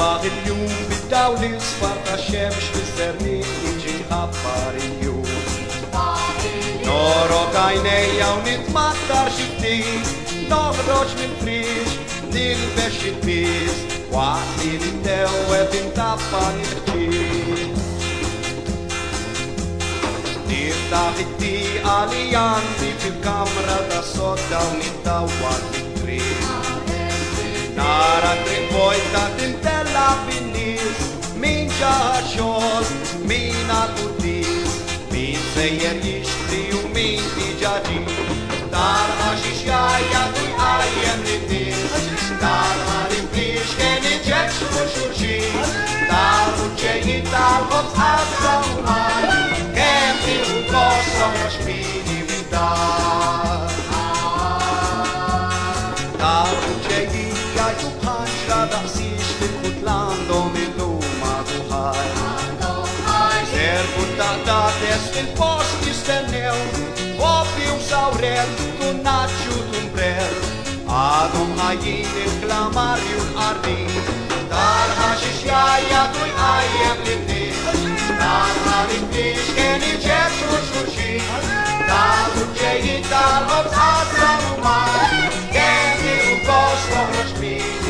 נשפך אליום בדאוליס פרט השמש וסרני נג'י הפריום נורוק עיני ונתמטר שבטי נוברוש מפריש נלבש שתפיס וואטי נתאוות עם טפה נתחיל נפתח איתי עליין בפרקם רדסות ונתאוות נתריל נערה טריפויטה תנתלה ביניס מינג'ה השול מן אלבוטיס מן סייר ישתי ומן תיג'אג'י דאר השישיה ידוי איים נתיס דאר הריפליש כנג'ק שורשי דאר וצ'י דאר חופס אסאומן כמתי וקוסום רשמיני ודאר דאר וצ'י ידו פנצ'לה דאסיש לקוטלנדו מלומה גוהי Ser putadas del posti stenel Vopium saurel tu naciut umbrel Adom hain el clamarium ardi Dar hashishiaya tui ayem litis Dar halitis keni jesur sushi Dar ucei dar hops asamumai Keni ukos lohrashmini